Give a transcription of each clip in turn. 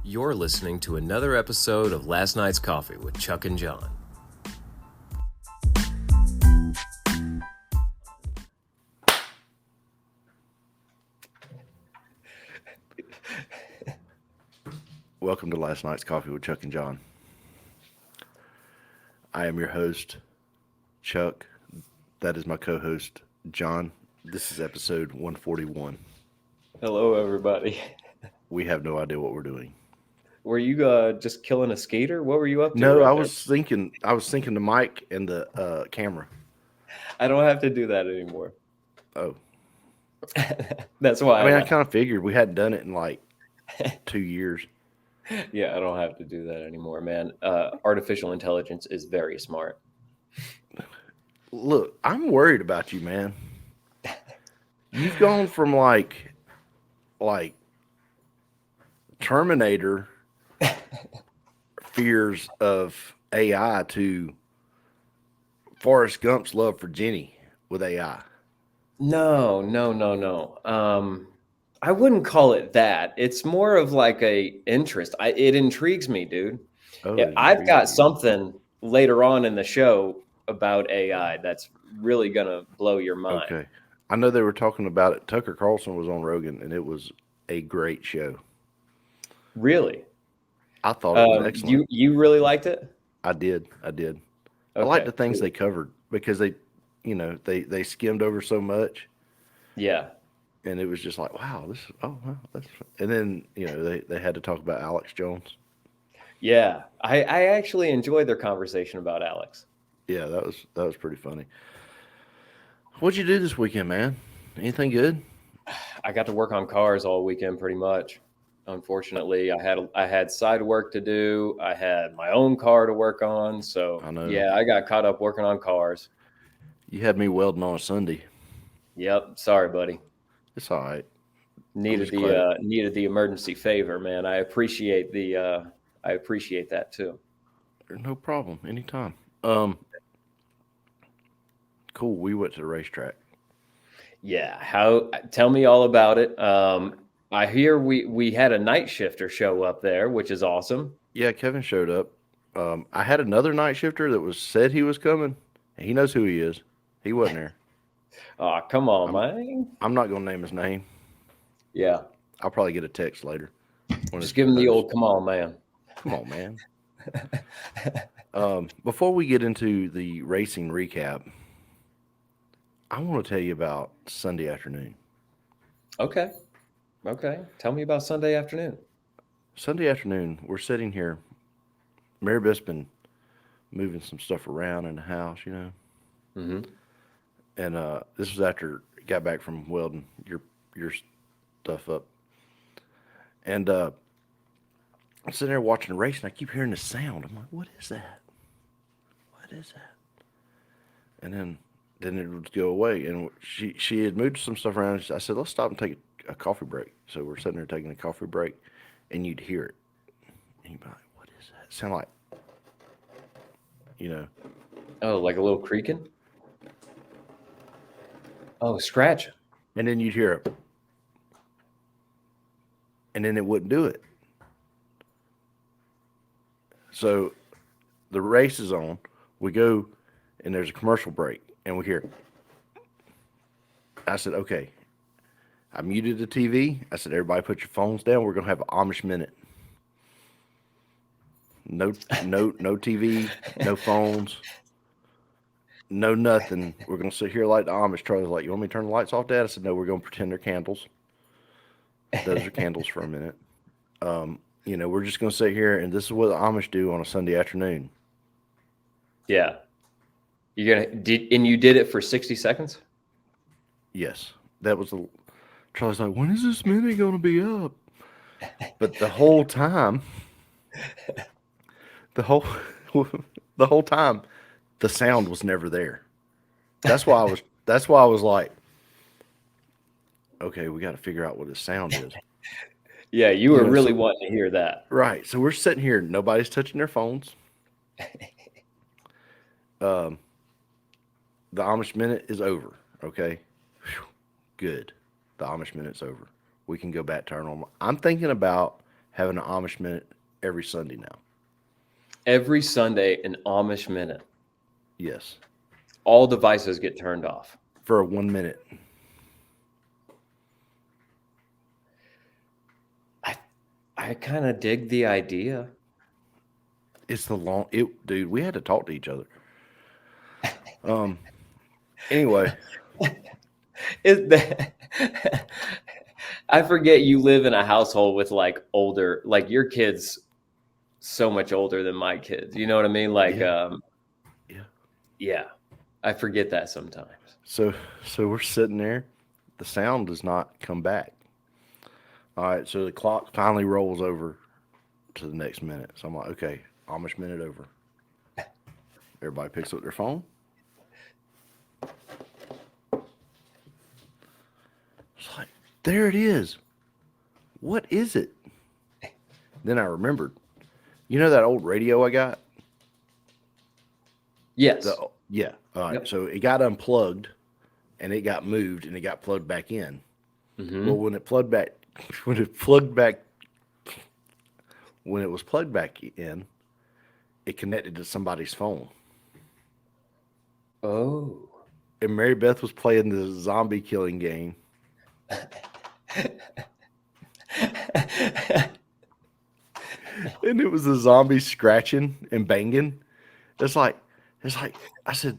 You're listening to another episode of Last Night's Coffee with Chuck and Jon. Welcome to Last Night's Coffee with Chuck and Jon. I am your host, Chuck. That is my co-host, Jon. This is episode 141. Hello, everybody. We have no idea what we're doing. Were you just killing a skater? What were you up to? No, right I there? was thinking the mic and the camera. I don't have to do that anymore. Oh, That's why. I kind of figured we hadn't done it in like 2 years. Yeah, I don't have to do that anymore, man. Artificial intelligence is very smart. Look, I'm worried about you, man. You've gone from like Terminator fears of AI to Forrest Gump's love for Jenny with AI. No. I wouldn't call it that. It's more of like a interest. It intrigues me, dude. Oh, Yeah, I've got something later on in the show about AI that's really gonna blow your mind. Okay. I know they were talking about it. Tucker Carlson was on Rogan, and it was a great show. Really? I thought it was excellent. You really liked it? I did. Okay, I like the things cool. they covered because they skimmed over so much. Yeah. And it was just like, wow, that's. And then they had to talk about Alex Jones. Yeah, I actually enjoyed their conversation about Alex. Yeah, that was pretty funny. What'd you do this weekend, man? Anything good? I got to work on cars all weekend, pretty much. Unfortunately, I had side work to do. I had my own car to work on, so I know. yeah, I got caught up working on cars. You had me welding on a Sunday. Yep, sorry, buddy. It's all right. Needed the emergency favor, man. I appreciate that too. No problem. Anytime. Cool. We went to the racetrack. Yeah. Tell me all about it. I hear we had a night shifter show up there, which is awesome. Yeah, Kevin showed up. I had another night shifter that said he was coming. He knows who he is. He wasn't there. Oh, come on, man. I'm not going to name his name. Yeah. I'll probably get a text later. Just give him the old come on, man. Come on, man. Before we get into the racing recap, I want to tell you about Sunday afternoon. Okay. Tell me about Sunday afternoon. Sunday afternoon, we're sitting here. Mary Beth's been moving some stuff around in the house, Mm-hmm. And this was after I got back from welding your stuff up. And I'm sitting there watching the race, and I keep hearing the sound. I'm like, what is that? What is that? And then it would go away. And she had moved some stuff around. I said, let's stop and take a coffee break. So we're sitting there taking a coffee break, and you'd hear it. And you'd be like, what is that? It sounded like, Oh, like a little creaking? Oh, scratching. And then you'd hear it. And then it wouldn't do it. So the race is on. We go, and there's a commercial break, and we hear it. I said, okay. I muted the TV. I said, everybody put your phones down. We're going to have an Amish Minute. No TV, no phones, no nothing. We're going to sit here like the Amish. Charlie's like, you want me to turn the lights off, Dad? I said, no, we're going to pretend they're candles. Those are candles for a minute. We're just going to sit here, and this is what the Amish do on a Sunday afternoon. Yeah. You did it for 60 seconds? Yes. That was Charlie's like, when is this minute going to be up? But the whole time, the whole time, the sound was never there. That's why I was like, okay, we got to figure out what this sound is. Yeah, you were really wanting to hear that. Right. So we're sitting here. Nobody's touching their phones. The Amish Minute is over. Okay. Whew. Good. The Amish Minute's over. We can go back to our normal. I'm thinking about having an Amish minute every Sunday now. Every Sunday, an Amish minute. Yes. All devices get turned off. For a 1 minute. I kind of dig the idea. It's dude, we had to talk to each other. Anyway. I forget you live in a household with like older, like your kids so much older than my kids. You know what I mean? Like, yeah. I forget that sometimes. So we're sitting there. The sound does not come back. All right, so the clock finally rolls over to the next minute. So I'm like, okay, Amish minute over. Everybody picks up their phone. It's like, there it is. What is it? Then I remembered. You know that old radio I got? Yes. Yeah. All right. Yep. So it got unplugged and it got moved and it got plugged back in. Mm-hmm. Well, when it was plugged back in, it connected to somebody's phone. Oh. And Mary Beth was playing the zombie killing game. And it was the zombie scratching and banging. It's like, I said,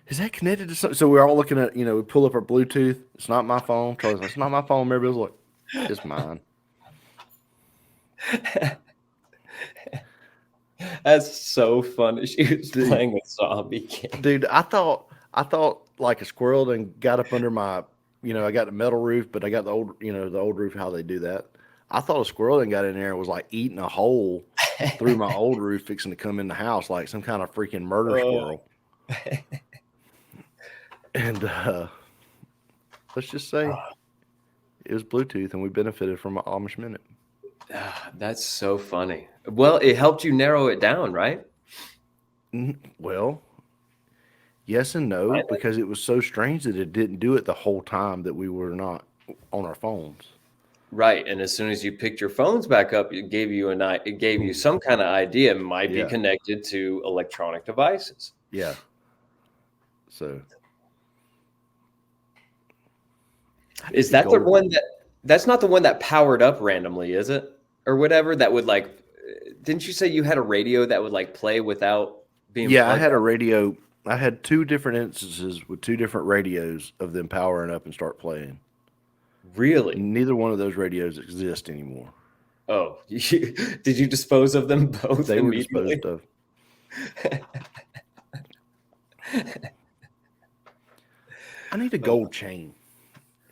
is that connected to something? So we're all looking at, we pull up our Bluetooth. It's not my phone. Charlie's like, it's not my phone. Mary Beth's like, it's mine. That's so funny. She was playing a zombie game. Dude, I thought like a squirrel and got up under my, I got the metal roof, but I got the old roof, how they do that. I thought a squirrel then got in there and was like eating a hole through my old roof, fixing to come in the house like some kind of freaking murder squirrel. And let's just say it was Bluetooth, and we benefited from an Amish minute. That's so funny. Well, it helped you narrow it down, right? Well, yes and no, because it was so strange that it didn't do it the whole time that we were not on our phones. Right, and as soon as you picked your phones back up, it gave you some kind of idea. It might be connected to electronic devices. Yeah. So, is that the one that's not the one that powered up randomly, is it? Or whatever that would like? Didn't you say you had a radio that would like play without being? Yeah, I had a radio. I had two different instances with two different radios of them powering up and start playing. Really? Neither one of those radios exist anymore. Oh, did you dispose of them both? They were disposed of. I need a gold chain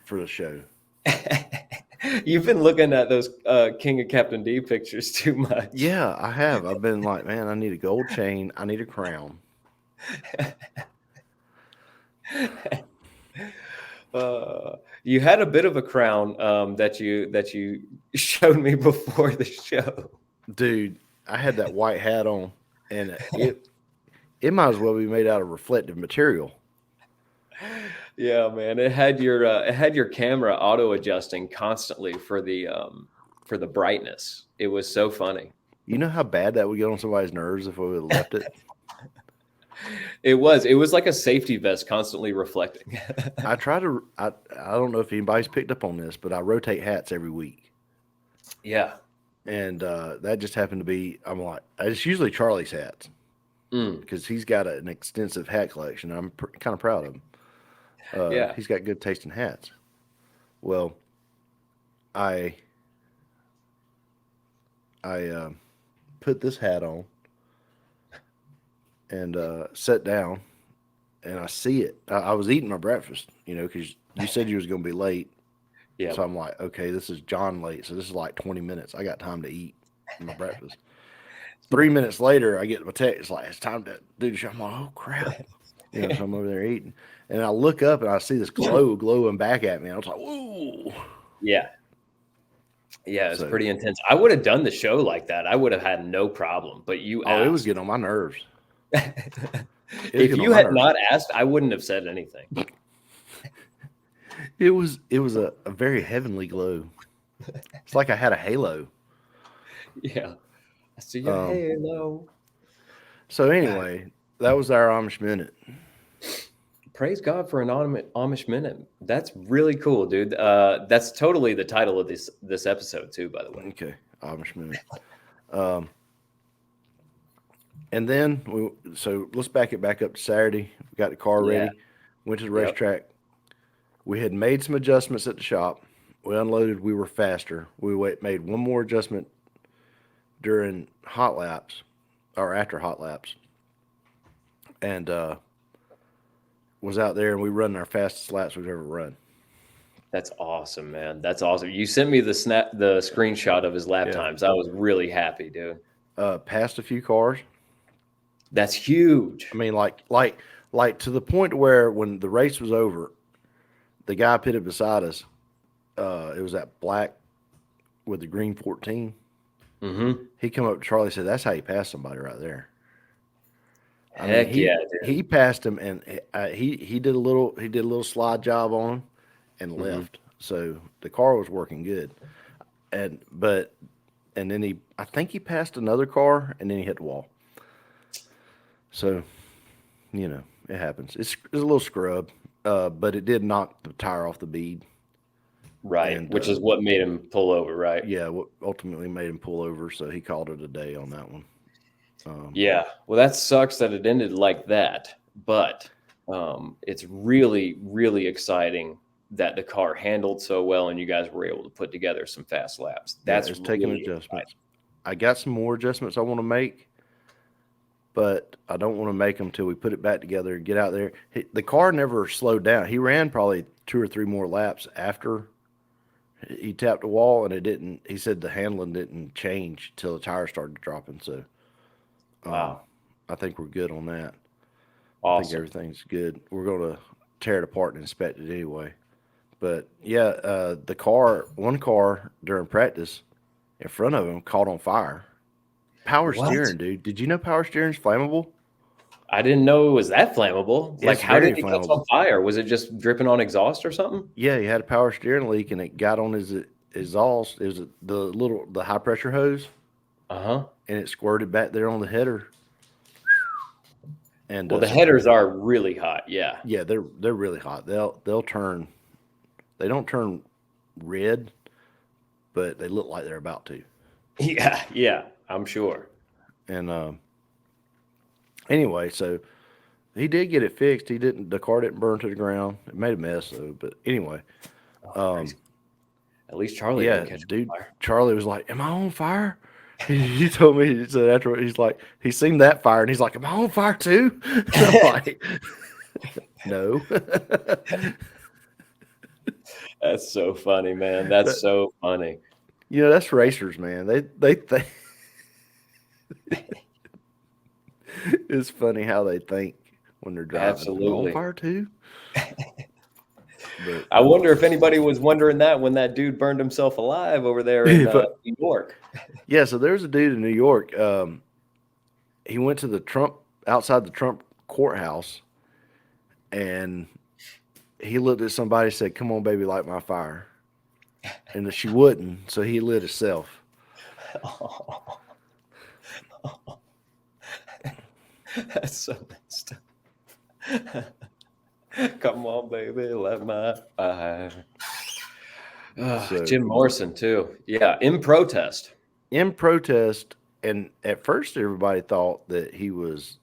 for the show. You've been looking at those King of Captain D pictures too much. Yeah, I have. I've been like, man, I need a gold chain. I need a crown. You had a bit of a crown that you showed me before the show. Dude, I had that white hat on, and it might as well be made out of reflective material. Yeah, man. It had your camera auto adjusting constantly for the brightness. It was so funny. You know how bad that would get on somebody's nerves if we would have left it? It was like a safety vest constantly reflecting. I don't know if anybody's picked up on this, but I rotate hats every week. Yeah. And that just happened to be, I'm like, it's usually Charlie's hats because he's got an extensive hat collection. I'm kind of proud of him. He's got good taste in hats. Well, I put this hat on and sat down, and I see it. I was eating my breakfast, because you said you was going to be late. Yeah. So I'm like, okay, this is John late, so this is like 20 minutes. I got time to eat my breakfast. 3 minutes later, I get my text. It's like, it's time to do the show. I'm like, oh, crap. So I'm over there eating. And I look up, and I see this glowing back at me. I was like, whoa. Yeah. Yeah, it's pretty intense. I would have done the show like that. I would have had no problem. But you asked. It was getting on my nerves. If you had not asked, I wouldn't have said anything. It was a very heavenly glow. It's like I had a halo. Yeah. I see your halo. So anyway, that was our Amish Minute. Praise God for an Amish Minute. That's really cool, dude. That's totally the title of this episode too, by the way. Okay, Amish Minute. And then so let's back it back up to Saturday. We got the car ready, went to the racetrack. We had made some adjustments at the shop. We unloaded. We were faster. We made one more adjustment during hot laps, or after hot laps, and was out there, and we run our fastest laps we've ever run. That's awesome, man. That's awesome. You sent me the screenshot of his lap times. I was really happy, dude. Passed a few cars. That's huge. I mean, like to the point where when the race was over, the guy pitted beside us. It was that black with the green 14. Mm-hmm. He come up to Charlie and said, "That's how you pass somebody right there." Heck dude. He passed him, and he did a little slide job on him and left. So the car was working good, and then I think he passed another car, and then he hit the wall. So, it happens. It's a little scrub, but it did knock the tire off the bead. Right, and, which is what made him pull over, right? Yeah, what ultimately made him pull over, so he called it a day on that one. Yeah, well, that sucks that it ended like that, but it's really, really exciting that the car handled so well and you guys were able to put together some fast laps. That's it's taking adjustments. Exciting. I got some more adjustments I want to make, but I don't want to make them till we put it back together and get out there. The car never slowed down. He ran probably 2 or 3 more laps after he tapped the wall, and it didn't. He said the handling didn't change till the tires started dropping. So, wow, I think we're good on that. Awesome. I think everything's good. We're going to tear it apart and inspect it anyway. But yeah, one car during practice in front of him caught on fire. Power steering, dude. Did you know power steering's flammable? I didn't know it was that flammable. Like, how did it catch on fire? Was it just dripping on exhaust or something? Yeah, he had a power steering leak, and it got on his exhaust. It was the high pressure hose. And it squirted back there on the header. And the headers are really hot. Yeah. Yeah, they're really hot. They'll turn. They don't turn red, but they look like they're about to. Yeah, I'm sure. And anyway, so he did get it fixed. The car didn't burn to the ground. It made a mess though. But anyway, at least Charlie didn't catch fire. Charlie was like, "Am I on fire?" He told me, he said after, he's like, he's seen that fire and he's like, "Am I on fire too?" I'm like, no. That's so funny, man. That's so funny. That's racers, man. They think it's funny how they think when they're driving. Absolutely. On fire too. But I wonder if anybody was wondering that when that dude burned himself alive over there in New York. Yeah, so there's a dude in New York. He went to outside the Trump courthouse, and he looked at somebody and said, "Come on, baby, light my fire." And she wouldn't, so he lit himself. That's so messed up. Come on, baby, light my fire. Jim Morrison, too. Yeah, in protest. In protest, and at first everybody thought that he was,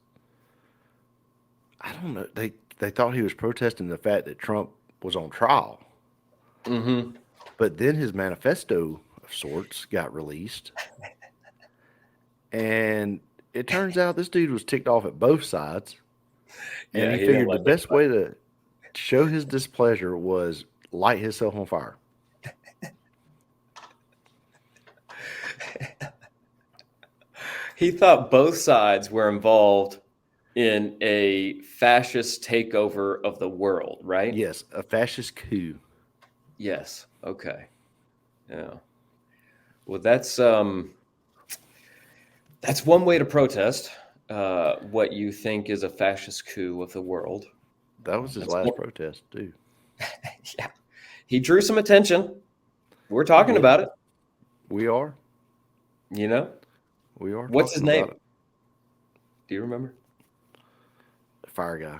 I don't know, they thought he was protesting the fact that Trump was on trial. Mm-hmm. But then his manifesto of sorts got released. And it turns out this dude was ticked off at both sides. And he figured the best way to show his displeasure was light himself on fire. He thought both sides were involved in a fascist takeover of the world, right? Yes, a fascist coup. Yes. Okay. Yeah. Well, that's one way to protest what you think is a fascist coup of the world. That was his last protest, too. Yeah. He drew some attention. We're talking about it. We are. You know? We are. What's his talking name? about Do you remember? it. Fire guy.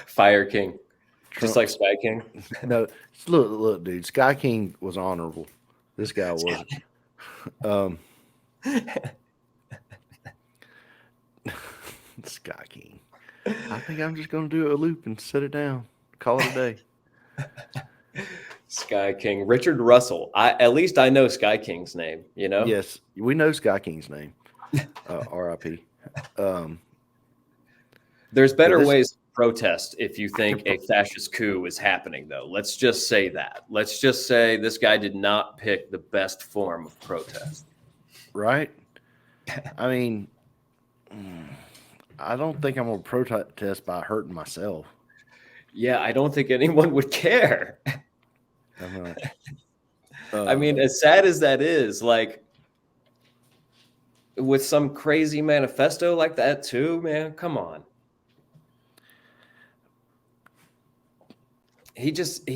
Fire King. Trump. Just like Sky King. No, look, dude. Sky King was honorable. This guy wasn't. Sky King. I think I'm just gonna do a loop and set it down. Call it a day. Sky King. Richard Russell. At least I know Sky King's name, you know? Yes, we know Sky King's name. R.I.P. There's better ways to protest if you think a fascist coup is happening, though. Let's just say that. Let's just say this guy did not pick the best form of protest. Right? I mean, I don't think I'm going to protest by hurting myself. Yeah, I don't think anyone would care. I mean, as sad as that is, like, with some crazy manifesto like that too, man, come on. He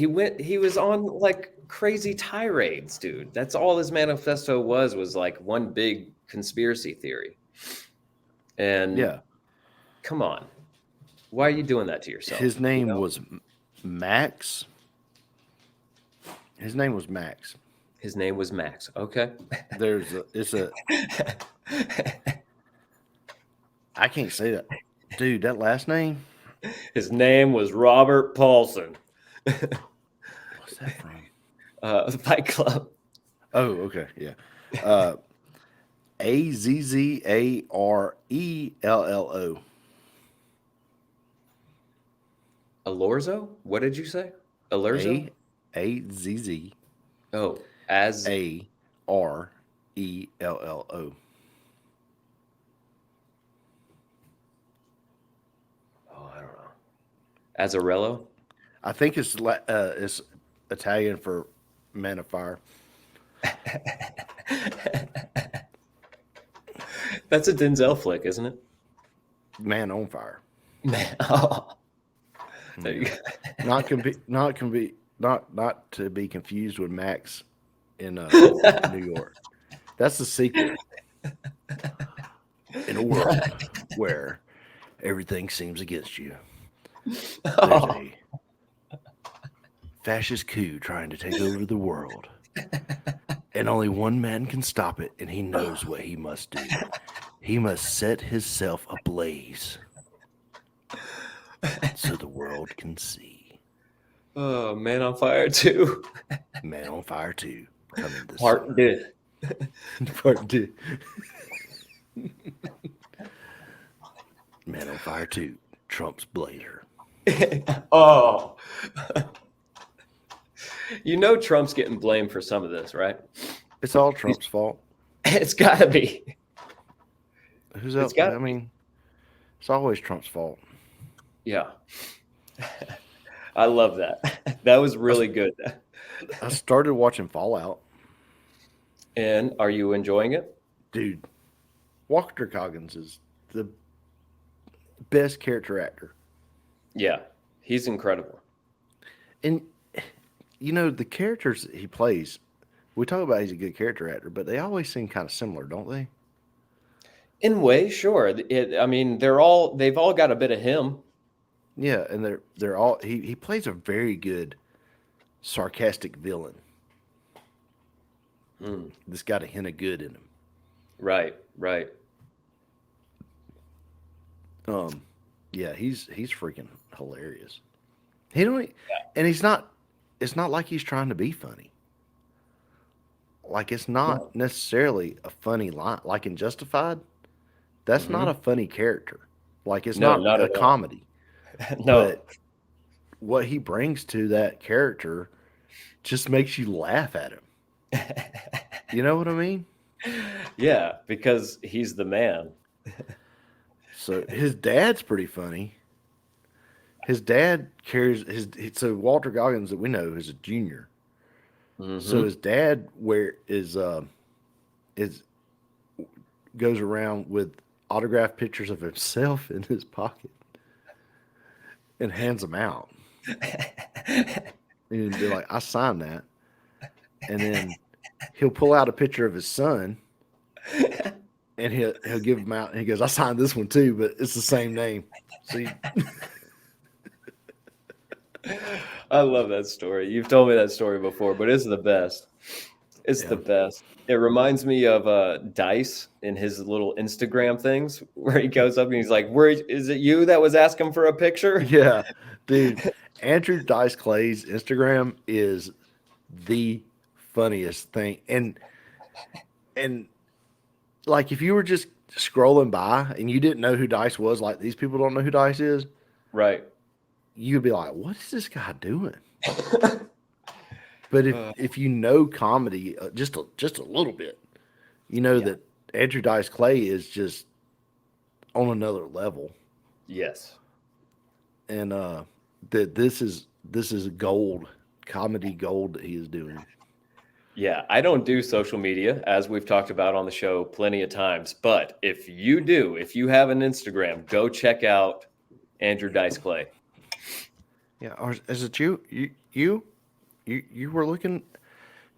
was on like crazy tirades, dude. That's all his manifesto was like one big conspiracy theory. And yeah, come on. Why are you doing that to yourself? His name was Max. His name was Max. His name was Max. Okay. I can't say that. Dude, that last name? His name was Robert Paulson. What's that from? Fight Club. Oh, okay. Yeah. Azzarello. Alorzo? What did you say? Alorzo? A-Z-Z. Oh, as A-R-E-L-L-O. Oh, I don't know. Azzarello? I think it's Italian for man of fire. That's a Denzel flick, isn't it? Man on fire. Man. Oh. There you go. Not to be confused with Max in New York. That's the sequel. In a world where everything seems against you, there's a fascist coup trying to take over the world, and only one man can stop it, and he knows what he must do. He must set himself ablaze so the world can see. Oh, Man on Fire 2. Man on Fire 2. Coming this Part summer. 2. Part 2. Man on Fire 2. Trump's blazer. Oh. You know Trump's getting blamed for some of this, right? It's all Trump's fault. It's got to be. Who's else? I mean, it's always Trump's fault. Yeah. I love that. That was really good. I started watching Fallout. And are you enjoying it? Dude, Walter Goggins is the best character actor. Yeah, he's incredible. And, you know, the characters he plays, we talk about he's a good character actor, but they always seem kind of similar, don't they? In ways, sure. I mean, they've all got a bit of him. Yeah, and they're all he plays a very good sarcastic villain. That's got a hint of good in him. Right. Yeah, he's freaking hilarious. And it's not like he's trying to be funny. Like, it's not necessarily a funny line. Like in Justified, that's not a funny character. Like, it's not a comedy. No. But what he brings to that character just makes you laugh at him. You know what I mean? Yeah, because he's the man. So his dad's pretty funny. His dad so Walter Goggins that we know is a junior. So his dad goes around with autographed pictures of himself in his pocket and hands them out. And he'd be like, I signed that. And then he'll pull out a picture of his son, and he'll give him out, and he goes, "I signed this one too, but it's the same name." So I love that story. You've told me that story before, but it's the best. It's the best. It reminds me of Dice in his little Instagram things where he goes up and he's like, "Where is it? You that was asking for a picture?" yeah, dude, Andrew Dice Clay's Instagram is the funniest thing, and like if you were just scrolling by and you didn't know who Dice was, like these people don't know who Dice is, Right. you'd be like, "What is this guy doing?" But if you know comedy just a little bit, you know that Andrew Dice Clay is just on another level. Yes. And that this is gold, comedy gold that he is doing. Yeah, I don't do social media, as we've talked about on the show plenty of times. But if you do, if you have an Instagram, go check out Andrew Dice Clay. Yeah, or is it you? You were looking.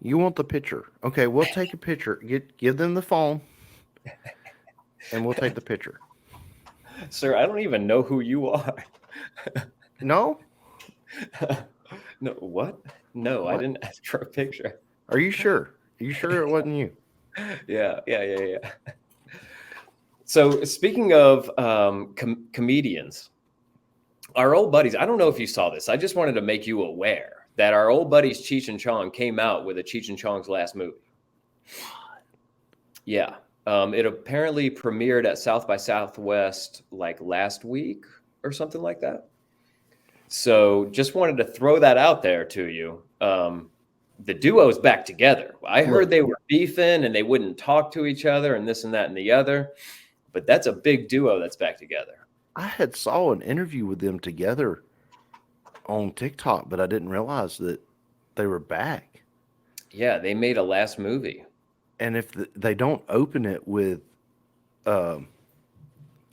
You want the picture? Okay, we'll take a picture. Give them the phone, and we'll take the picture. Sir, I don't even know who you are. No. No, what? No, What? I didn't ask for a picture. Are you sure? Are you sure it wasn't you? Yeah. So speaking of comedians, our old buddies, I don't know if you saw this. I just wanted to make you aware that our old buddies Cheech and Chong came out with a Cheech and Chong's last movie. Yeah. It apparently premiered at South by Southwest like last week or something like that. So just wanted to throw that out there to you. The duo is back together. I heard they were beefing and they wouldn't talk to each other and this and that and the other, but that's a big duo that's back together. I had saw an interview with them together on TikTok, but I didn't realize that they were back. Yeah, they made a last movie. And if they don't open it with the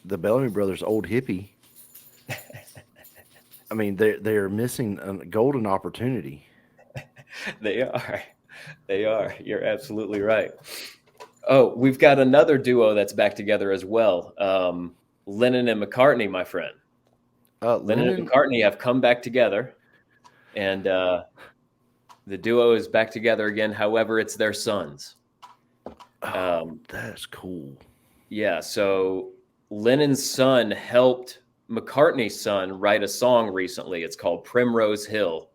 Bellamy Brothers' Old Hippie, I mean, they're missing a golden opportunity. They are. They are. You're absolutely right. Oh, we've got another duo that's back together as well. Lennon and McCartney, my friend. Lennon and McCartney have come back together, and the duo is back together again. However, it's their sons. That's cool. Yeah, so Lennon's son helped McCartney's son write a song recently. It's called Primrose Hill.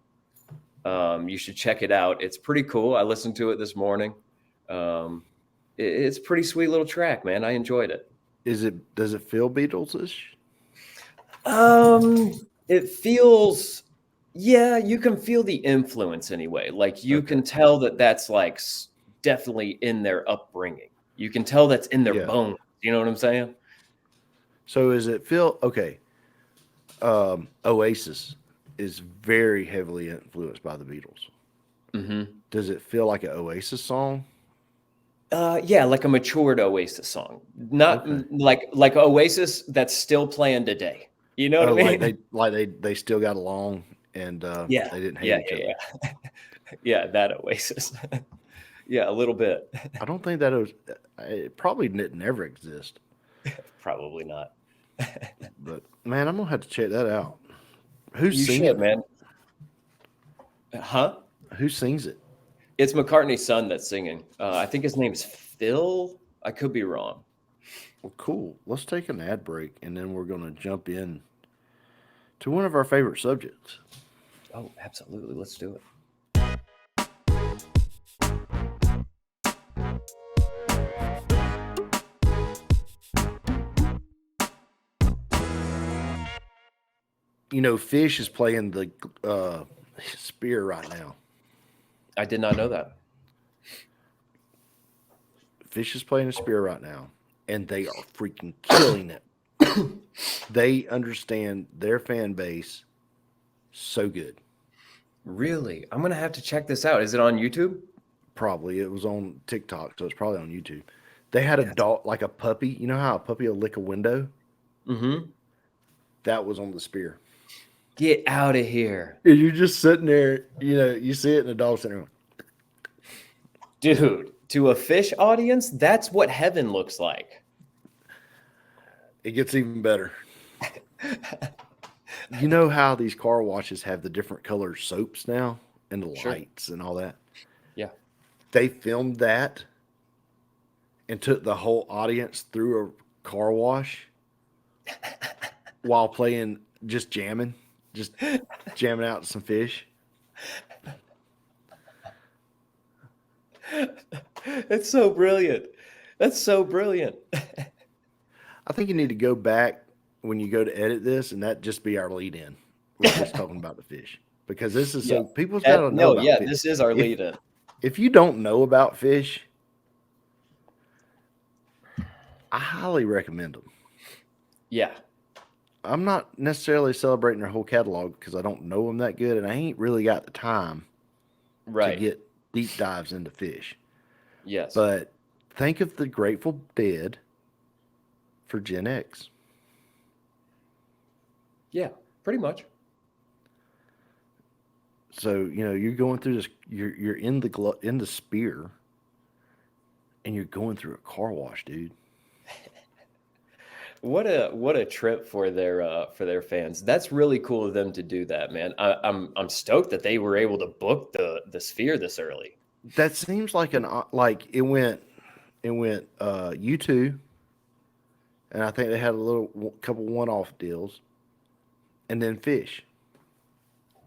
You should check it out. It's pretty cool. I listened to it this morning. It's a pretty sweet little track, man. I enjoyed it. Does it feel Beatles-ish? It feels, yeah, you can feel the influence anyway. Like you can tell that that's like definitely in their upbringing. You can tell that's in their bones. You know what I'm saying? So is it feel okay? Oasis is very heavily influenced by the Beatles. Mm-hmm. Does it feel like an Oasis song? Yeah, like a matured Oasis song, not like Oasis that's still playing today. You know what I mean? They still got along and they didn't hate each other. Yeah, that Oasis. Yeah, a little bit. I don't think that it probably didn't ever exist. Probably not. But man, I'm gonna have to check that out. Who's singing it, man? Huh? Who sings it? It's McCartney's son that's singing. I think his name's Phil. I could be wrong. Well, cool. Let's take an ad break, and then we're going to jump in to one of our favorite subjects. Oh, absolutely. Let's do it. You know, Fish is playing the Spear right now. I did not know that. Fish is playing a Spear right now, and they are freaking killing it. They understand their fan base so good. Really? I'm going to have to check this out. Is it on YouTube? Probably. It was on TikTok, so it's probably on YouTube. They had a dog, like a puppy. You know how a puppy will lick a window? Mm-hmm. That was on the Spear. Get out of here. You're just sitting there, you know, you see it, and the dog's sitting there. Dude, to a fish audience, that's what heaven looks like. It gets even better. You know how these car washes have the different color soaps now and the Sure. lights and all that? Yeah. They filmed that and took the whole audience through a car wash while playing, just jamming out some fish. It's so brilliant. That's so brilliant. I think you need to go back when you go to edit this, and that just be our lead in. We're just talking about the fish because this is so people's got to know about fish. This is our lead in. If you don't know about fish, I highly recommend them. Yeah. I'm not necessarily celebrating their whole catalog because I don't know them that good, and I ain't really got the time to get deep dives into fish. Yes. But think of the Grateful Dead for Gen X. Yeah, pretty much. So, you're going through this, you're in the spear, and you're going through a car wash, dude. What a trip for their fans. That's really cool of them to do that, man. I'm stoked that they were able to book the Sphere this early. That seems like it went U2, and I think they had a couple one-off deals, and then Fish.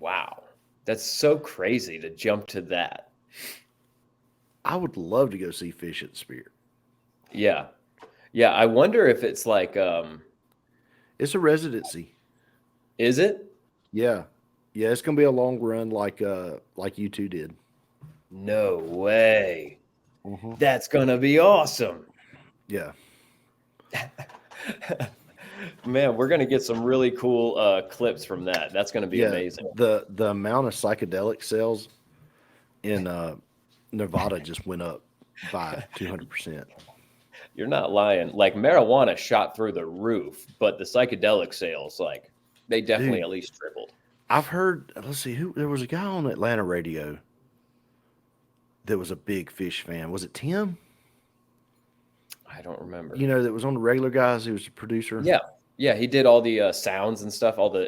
Wow, that's so crazy to jump to that. I would love to go see Fish at the Sphere. Yeah. Yeah, I wonder if it's like it's a residency. Is it? Yeah. Yeah, it's gonna be a long run like U2 did. No way. Mm-hmm. That's gonna be awesome. Yeah. Man, we're gonna get some really cool clips from that. That's gonna be amazing. The amount of psychedelic sales in Nevada just went up by 200%. You're not lying. Like marijuana shot through the roof, but the psychedelic sales, like they definitely at least tripled. I've heard. Let's see, there was a guy on Atlanta radio that was a big Fish fan. Was it Tim? I don't remember. That was on the Regular Guys. He was a producer. Yeah, yeah. He did all the sounds and stuff, all the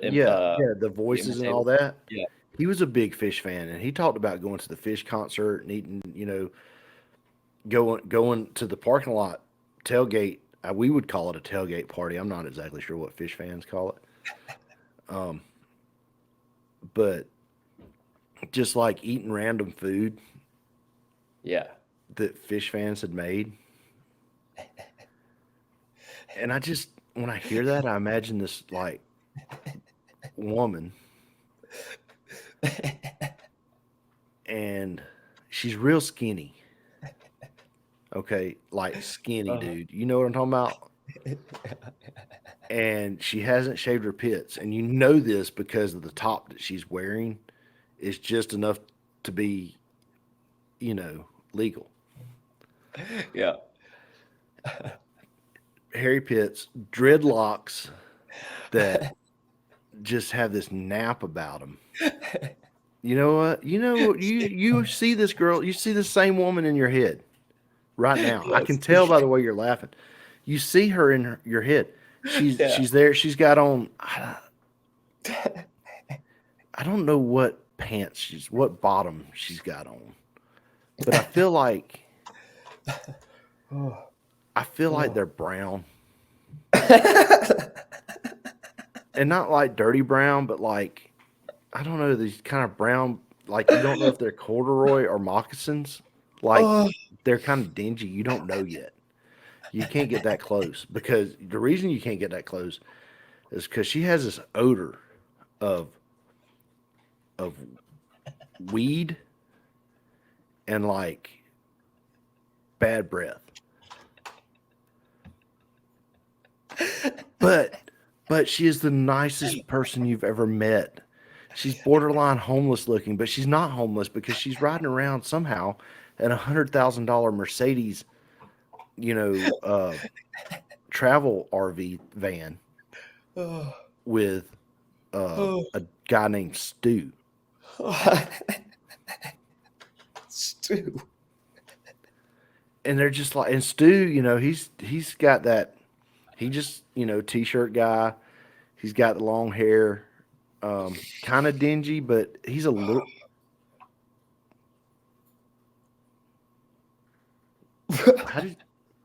the voices and all that. Yeah, he was a big Fish fan, and he talked about going to the Fish concert and eating. Going to the parking lot tailgate. We would call it a tailgate party. I'm not exactly sure what Fish fans call it. But just like eating random food. Yeah. That Fish fans had made. And when I hear that, I imagine this like woman, and she's real skinny. Okay, like skinny, dude. You know what I'm talking about? And she hasn't shaved her pits, and you know this because of the top that she's wearing is just enough to be, legal. Yeah. Hairy pits, dreadlocks that just have this nap about them. You know what? You see this girl, you see the same woman in your head right now. Yes. I can tell by the way you're laughing. You see her in your head. She's there. She's got on. I don't know what pants what bottom she's got on, but I feel like they're brown, and not like dirty brown, but like I don't know, these kind of brown. Like you don't know if they're corduroy or moccasins. Like they're kind of dingy. You don't know yet. You can't get that close because the reason you can't get that close is because she has this odor of weed and like bad breath. But she is the nicest person you've ever met. She's borderline homeless looking, but she's not homeless because she's riding around somehow in $100,000 Mercedes, travel RV van with a guy named Stu. Stu. and they're just like, and Stu, he's got that, he just, t-shirt guy. He's got the long hair, kind of dingy, but he's a little.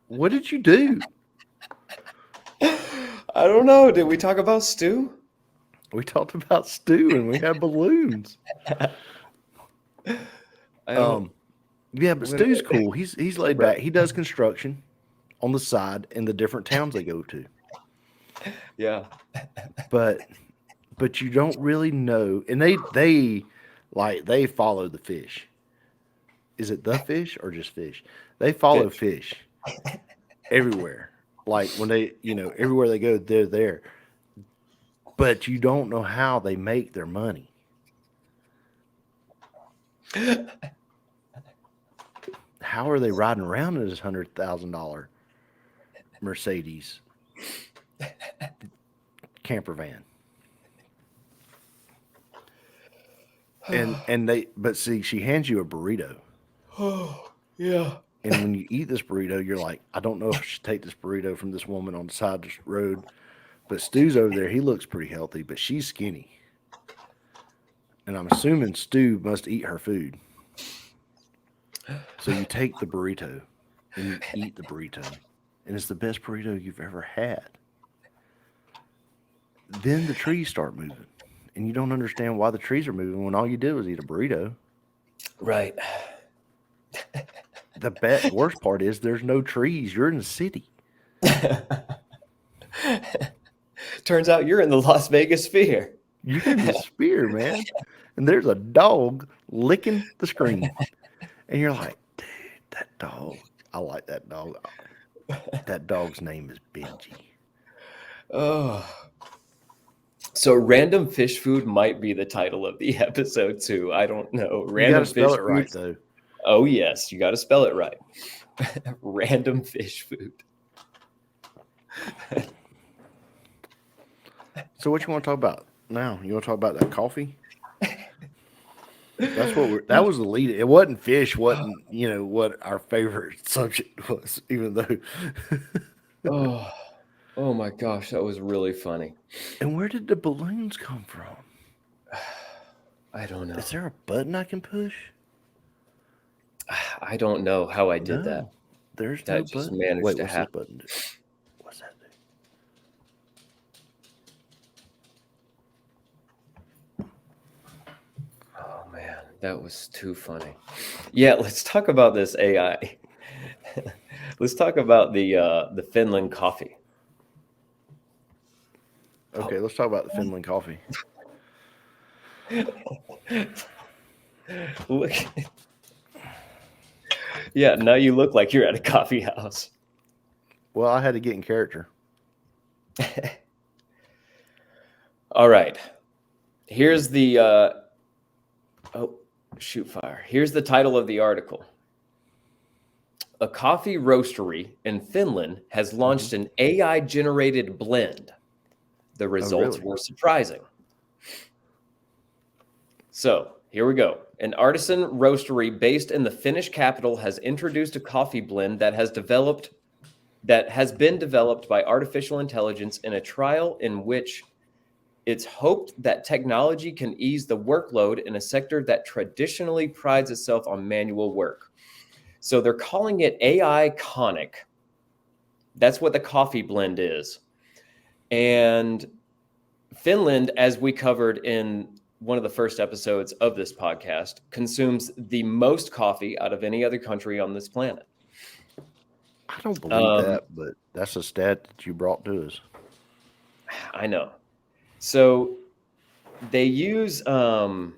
What did you do? I don't know. Did we talk about Stu? We talked about Stu and we had balloons. Yeah, but Stu's cool. He's laid back. He does construction on the side in the different towns they go to. Yeah. But you don't really know, and they follow the fish. Is it the fish or just fish? They follow fish everywhere. Like when they, everywhere they go, they're there. But you don't know how they make their money. How are they riding around in this $100,000 Mercedes camper van? But see, she hands you a burrito. Oh, yeah. And when you eat this burrito, you're like, I don't know if I should take this burrito from this woman on the side of the road. But Stu's over there. He looks pretty healthy, but she's skinny. And I'm assuming Stu must eat her food. So you take the burrito and you eat the burrito. And it's the best burrito you've ever had. Then the trees start moving. And you don't understand why the trees are moving when all you did was eat a burrito. Right. The worst part is there's no trees. You're in the city. Turns out you're in the Las Vegas Sphere. You're in the Sphere, man. And there's a dog licking the screen. And you're like, dude, that dog. I like that dog. That dog's name is Benji. Oh. So random fish food might be the title of the episode too. I don't know. Random you gotta spell fish it right, foods. though. Oh yes, you got to spell it right. Random fish food. So what you want to talk about now? You want to talk about that coffee? That was the lead. It wasn't fish, wasn't, what our favorite subject was, even though. Oh my gosh, that was really funny. And where did the balloons come from? I don't know. Is there a button I can push? I don't know how I did that. There's that no just button. managed Wait, to what's happen. this button do? What's that do? Oh man, that was too funny. Yeah, let's talk about this AI. Let's talk about the Finland coffee. Okay, let's talk about the Finland coffee. Look. Yeah, now you look like you're at a coffee house. Well, I had to get in character. All right. Here's the shoot fire. Here's the title of the article. A coffee roastery in Finland has launched an AI-generated blend. The results were surprising. So, here we go. An artisan roastery based in the Finnish capital has introduced a coffee blend that has been developed by artificial intelligence in a trial in which it's hoped that technology can ease the workload in a sector that traditionally prides itself on manual work. So they're calling it AI Conic. That's what the coffee blend is. And Finland, as we covered in one of the first episodes of this podcast, consumes the most coffee out of any other country on this planet. I don't believe that, but that's a stat that you brought to us. I know. So they use oh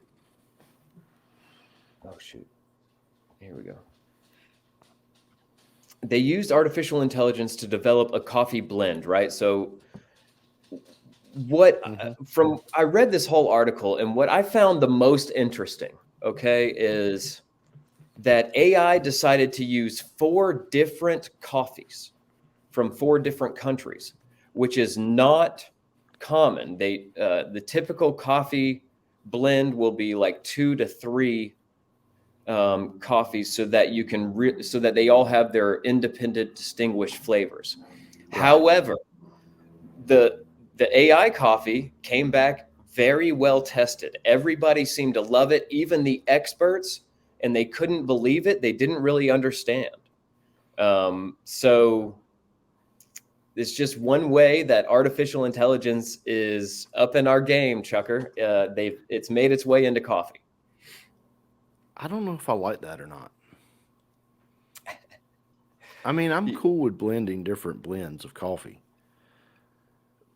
shoot. Here we go. They used artificial intelligence to develop a coffee blend, right? So I read this whole article, and what I found the most interesting, okay, is that AI decided to use 4 different coffees from 4 different countries, which is not common. The typical coffee blend will be like 2 to 3 coffees so that you can so that they all have their independent, distinguished flavors. Right. However, the AI coffee came back very well tested. Everybody seemed to love it, even the experts, and they couldn't believe it. They didn't really understand. So it's just one way that artificial intelligence is up in our game, Chucker. It's made its way into coffee. I don't know if I like that or not. I mean, I'm cool with blending different blends of coffee,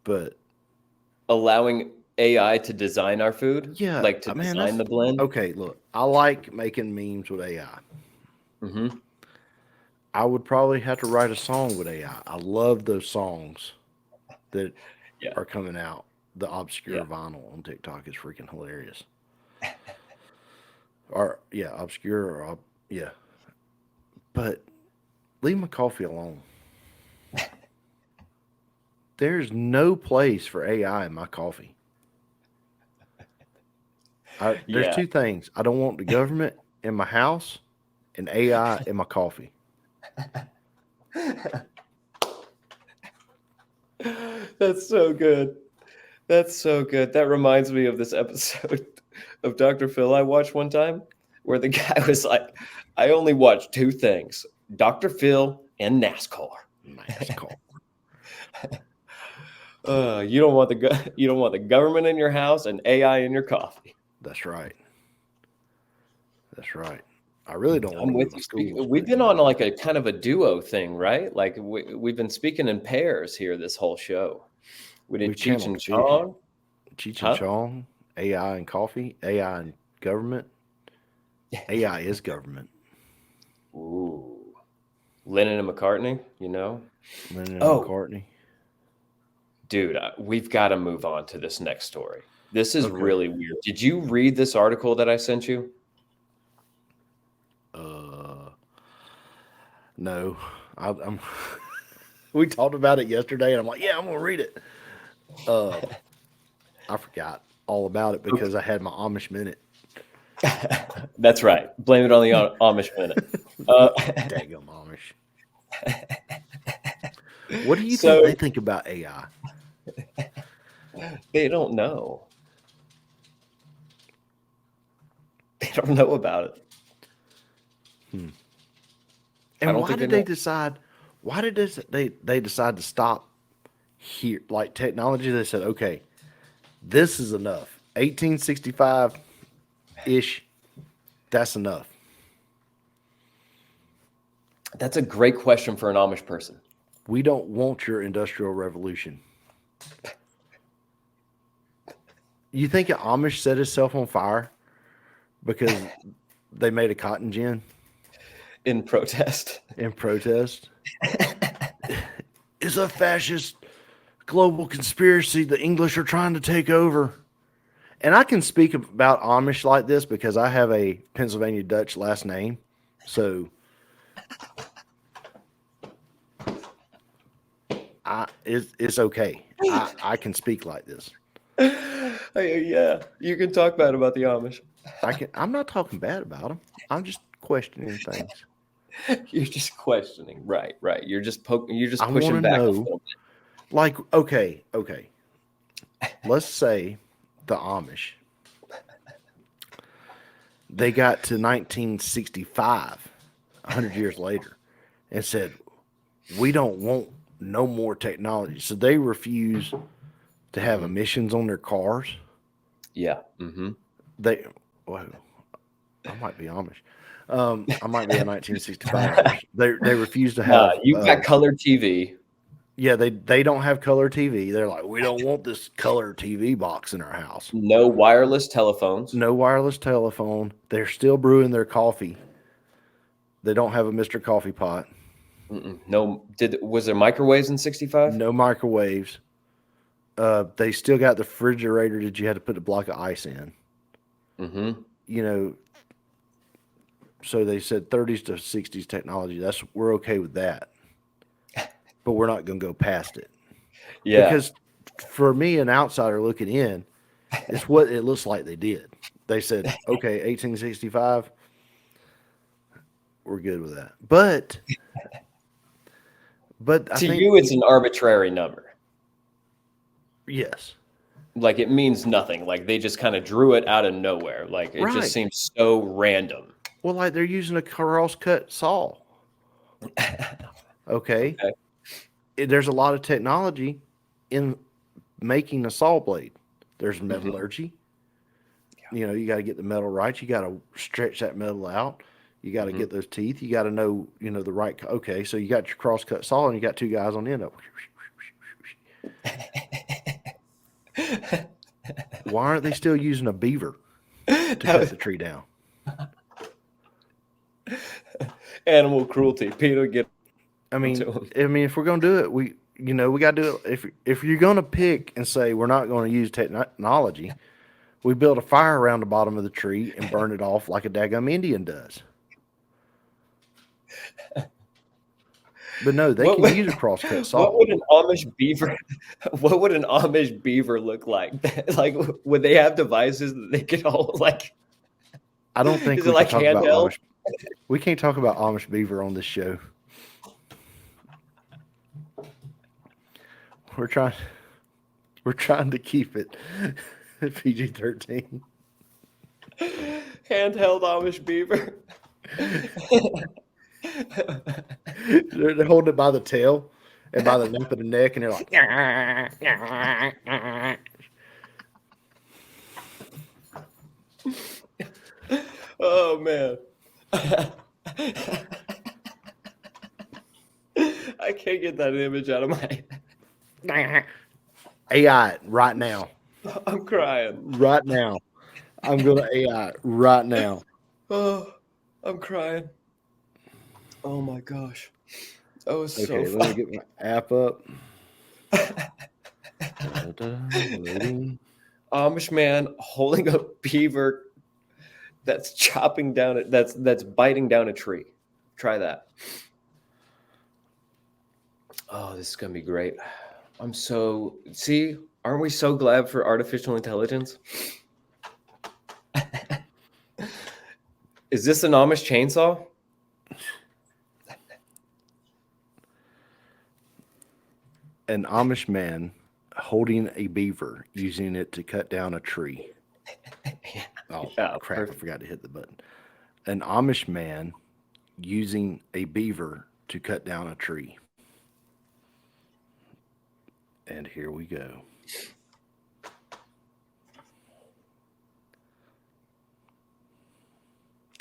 but allowing AI to design our food, yeah, like to design the blend. Okay, look, I like making memes with AI. Mm-hmm. I would probably have to write a song with AI. I love those songs that are coming out. The obscure vinyl on TikTok is freaking hilarious. Or obscure or but leave my coffee alone. There's no place for AI in my coffee. There's two things. I don't want the government in my house and AI in my coffee. That's so good. That's so good. That reminds me of this episode of Dr. Phil I watched one time where the guy was like, I only watch two things, Dr. Phil and NASCAR. You don't want the government in your house and AI in your coffee. That's right. I really don't want I'm with you. We've been on like a kind of a duo thing, right? Like we've been speaking in pairs here this whole show. We did Cheech and Jon. Cheech and Jon, AI and coffee, AI and government. AI is government. Ooh. Lennon and McCartney, Lennon and McCartney. Dude, we've got to move on to this next story. This is really weird. Did you read this article that I sent you? No. We talked about it yesterday, and I'm like, I'm gonna read it. I forgot all about it because I had my Amish Minute. That's right. Blame it on the Amish Minute. Daggum Amish. What do you think they think about AI? They don't know. They don't know about it. And why did they decide? Why did they decide to stop here? Like technology, they said, okay, this is enough. 1865-ish, that's enough. That's a great question for an Amish person. We don't want your industrial revolution. You think an Amish set itself on fire because they made a cotton gin? In protest. It's a fascist global conspiracy. The English are trying to take over. And I can speak about Amish like this because I have a Pennsylvania Dutch last name. So it's okay. I can speak like this. Yeah, you can talk bad about the Amish. I'm not talking bad about them. I'm just questioning things. You're just questioning, right? You're just pushing back. Like, okay. Let's say the Amish, they got to 1965, 100 years later, and said, we don't want no more technology. So they refuse to have emissions on their cars. Yeah. Mm-hmm. I might be Amish. I might be a 1965. They refuse to have. You've got color TV. Yeah, they don't have color TV. They're like, we don't want this color TV box in our house. No wireless telephones. No wireless telephone. They're still brewing their coffee. They don't have a Mr. Coffee Pot. No. Was there microwaves in 65? No microwaves. They still got the refrigerator that you had to put a block of ice in. Mm-hmm. So they said 30s to 60s technology. We're okay with that. But we're not going to go past it. Yeah. Because for me, an outsider looking in, it's what it looks like they did. They said, okay, 1865, we're good with that. But I To think you, it's an arbitrary number. yes. Like it means nothing. Like they just kind of drew it out of nowhere. Like it Right. just seems so random. Well, like they're using a cross-cut saw. Okay. There's a lot of technology in making a saw blade. There's metallurgy. You know, you got to get the metal right. You got to stretch that metal out. You got to get those teeth. You got to know, you know, the right. Okay, so you got your cross-cut saw, and you got two guys on the end of it. Why aren't they still using a beaver to cut the tree down? Animal cruelty. Peter, get. I mean, if we're gonna do it, we got to do it. If you're gonna pick and say we're not going to use technology, we build a fire around the bottom of the tree and burn it off like a daggum Indian does. But no, they can use a crosscut saw. What would an Amish beaver? What would an Amish beaver look like? Like, would they have devices that they could all like? I don't think Is it like handheld? We can't talk about Amish beaver on this show. We're trying to keep it PG-13. Handheld Amish beaver. They're holding it by the tail and by the nape of the neck, and they're like, oh man. I can't get that image out of my head. AI it right now. I'm crying. Right now. I'm going to AI it right now. Oh, I'm crying. Oh my gosh. That was so Okay, fun. let me get my app up. Amish man holding a beaver that's chopping down it. That's biting down a tree. Try that. Oh, this is gonna be great. Aren't we so glad for artificial intelligence? Is this an Amish chainsaw? An Amish man holding a beaver, using it to cut down a tree. Oh, crap, perfect. I forgot to hit the button. An Amish man using a beaver to cut down a tree. And here we go.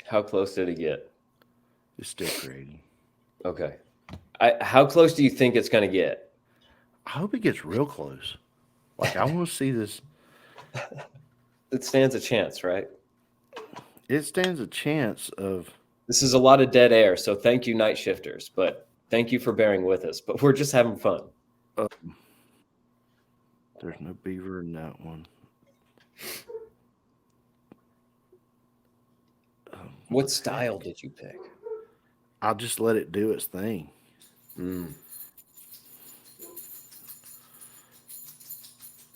How close did it get? It's still creating. Okay. How close do you think it's going to get? I hope it gets real close. Like, I want to see this. It stands a chance, right? It stands a chance of... This is a lot of dead air, so thank you, Nightshifters. But thank you for bearing with us. But we're just having fun. There's no beaver in that one. What style did you pick? I'll just let it do its thing.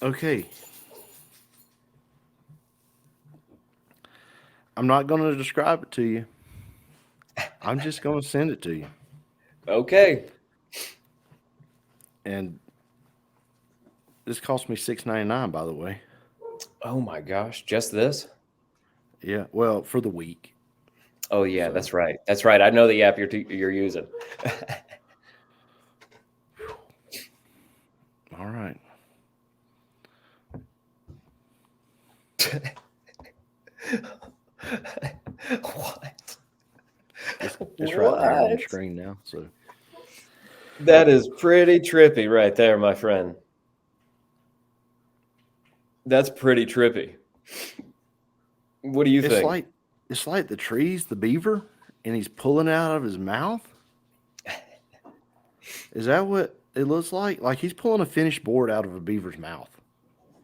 Okay. I'm not going to describe it to you. I'm just going to send it to you. Okay. And this cost me $6.99, by the way. Oh my gosh, just this? Yeah, well, for the week. Oh yeah, so. That's right. That's right. I know the app you're using. All right. What? It's right there on the screen now. So that is pretty trippy right there, my friend. That's pretty trippy. What do you think? It's like the tree's the beaver, and he's pulling it out of his mouth. Is that what it looks like? Like he's pulling a finished board out of a beaver's mouth.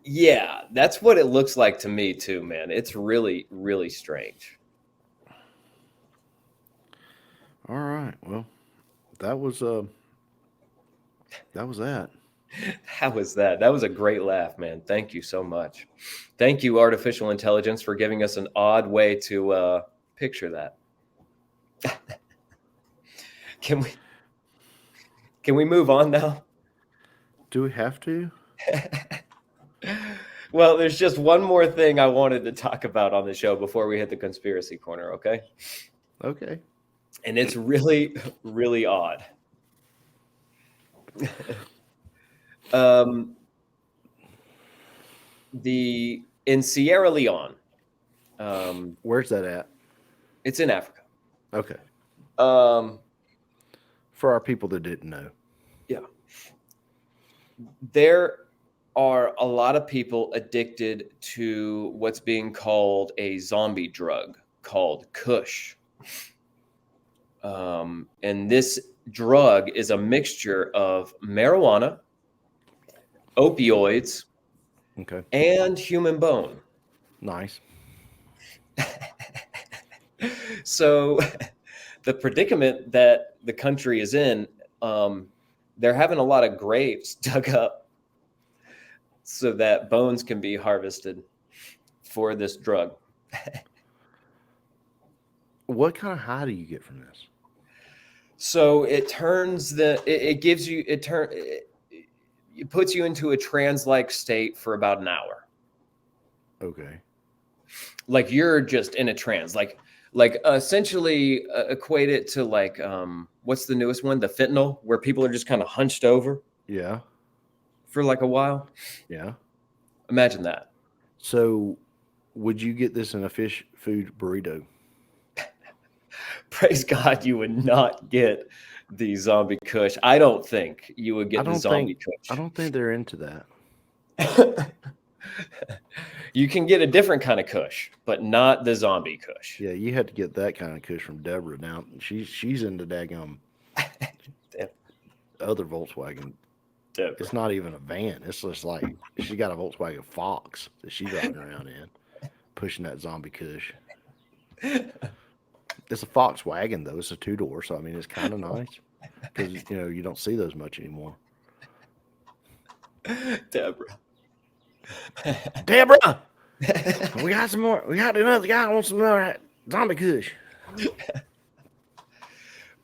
Yeah, that's what it looks like to me too, man. It's really, really strange. All right. Well, that was that. How was that? That was a great laugh, man. Thank you so much. Thank you, artificial intelligence, for giving us an odd way to picture that. Can we move on now? Do we have to? Well, there's just one more thing I wanted to talk about on the show before we hit the conspiracy corner, okay? Okay. And it's really, really odd. In Sierra Leone. Where's that at? It's in Africa. Okay. For our people that didn't know. Yeah. There are a lot of people addicted to what's being called a zombie drug called Kush. And this drug is a mixture of marijuana, opioids, okay, and human bone. Nice. So the predicament that the country is in, they're having a lot of graves dug up so that bones can be harvested for this drug. What kind of high do you get from this? So it puts you into a trance-like state for about an hour. Okay. Like you're just in a trance, like essentially equate it to like, what's the newest one? The fentanyl, where people are just kind of hunched over. Yeah. For like a while. Yeah. Imagine that. So would you get this in a fish food burrito? Praise God, you would not get the zombie Kush. I don't think you would get the zombie Kush. I don't think they're into that. You can get a different kind of Kush, but not the zombie Kush. Yeah, you had to get that kind of Kush from Deborah. Now she's into daggum other Volkswagen. Deborah. It's not even a van. It's just like she got a Volkswagen Fox that she's riding around in, pushing that zombie Kush. It's a Volkswagen though. It's a 2-door, so I mean it's kind of nice because you don't see those much anymore. Deborah, we got some more. We got another guy wants some more zombie Kush.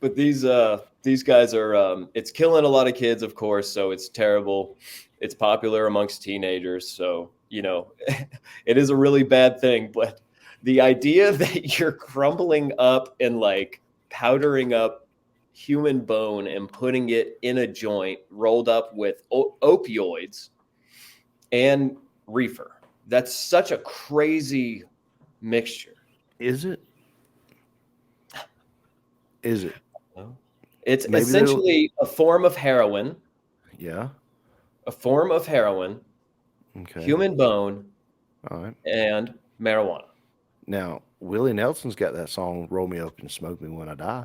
But these guys are it's killing a lot of kids, of course, so it's terrible. It's popular amongst teenagers, so it is a really bad thing. But the idea that you're crumbling up and like powdering up human bone and putting it in a joint rolled up with opioids and reefer, that's such a crazy mixture. Is it? It's maybe essentially a form of heroin. Yeah. A form of heroin. Okay. Human bone. All right. And marijuana. Now, Willie Nelson's got that song, Roll Me Up and Smoke Me When I Die.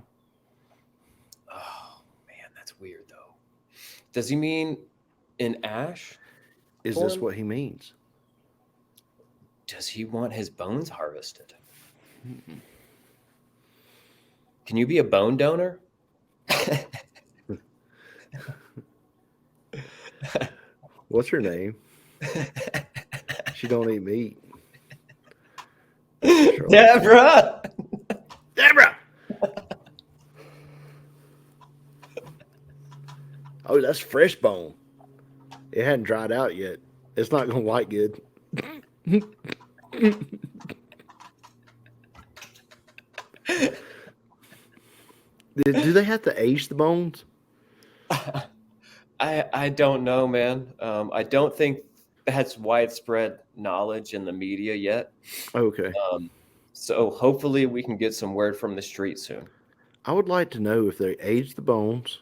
Oh, man, that's weird, though. Does he mean in ash? Is this what he means? Does he want his bones harvested? Mm-mm. Can you be a bone donor? What's her name? She don't eat meat. Deborah! Oh, that's fresh bone. It hadn't dried out yet. It's not going to white good. Do they have to age the bones? I don't know, man. I don't think that's widespread knowledge in the media yet. Okay. So hopefully we can get some word from the street soon. I would like to know if they age the bones.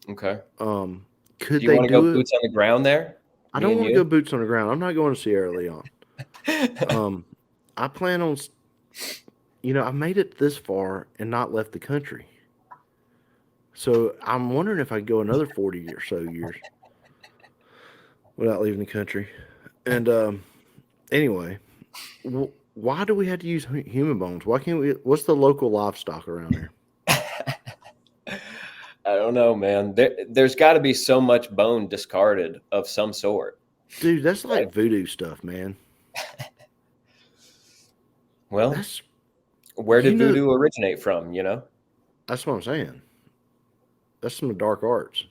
Okay. Could do you want to go boots on the ground there? I don't want to go boots on the ground. I'm not going to Sierra Leone. I plan on, I made it this far and not left the country. So I'm wondering if I could go another 40 or so years without leaving the country. And anyway, why do we have to use human bones? Why can't we? What's the local livestock around here? I don't know, man. There's got to be so much bone discarded of some sort. Dude, that's like voodoo stuff, man. Well, where did voodoo originate from, That's what I'm saying. That's some dark arts.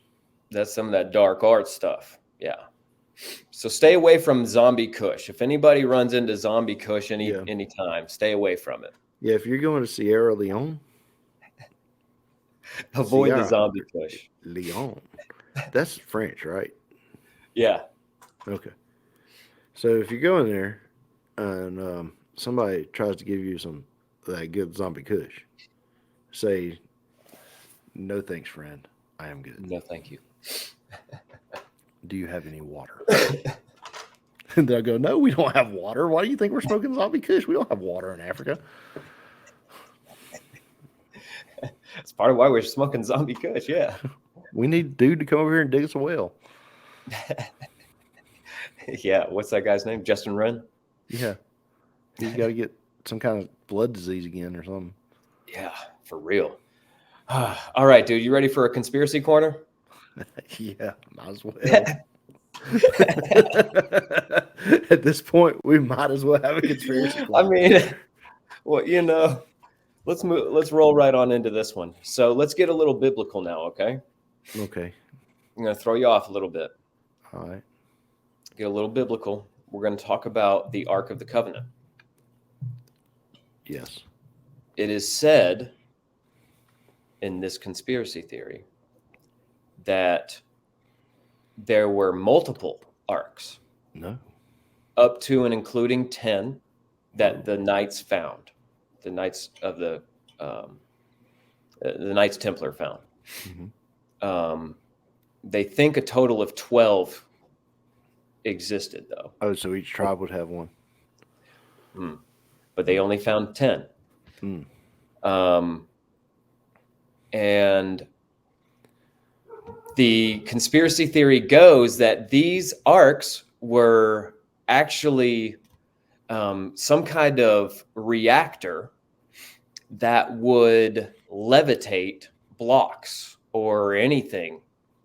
That's some of that dark art stuff. Yeah. So stay away from zombie kush. If anybody runs into zombie kush anytime, stay away from it. Yeah, if you're going to Sierra Leone, Avoid the Sierra zombie kush. Leone. That's French, right? Yeah. Okay. So if you go in there and somebody tries to give you some that good zombie kush, say, "No thanks, friend. I am good. No, thank you. Do you have any water?" And they'll go, "No, we don't have water. Why do you think we're smoking zombie kush? We don't have water in Africa." That's part of why we're smoking zombie kush. Yeah. We need dude to come over here and dig us a well. Yeah. What's that guy's name? Justin Wren? Yeah. He's got to get some kind of blood disease again or something. Yeah, for real. All right, dude. You ready for a conspiracy corner? Yeah, might as well. At this point, we might as well have a conspiracy corner. I mean, well, let's roll right on into this one. So let's get a little biblical now, okay? Okay. I'm going to throw you off a little bit. All right. Get a little biblical. We're going to talk about the Ark of the Covenant. Yes. It is said in this conspiracy theory that there were multiple arks. No. Up to and including 10 that the Knights found. The Knights of the Knights Templar found. Mm-hmm. They think a total of 12 existed, though. Oh, so each tribe would have one. But they only found 10. And the conspiracy theory goes that these arcs were actually some kind of reactor that would levitate blocks or anything,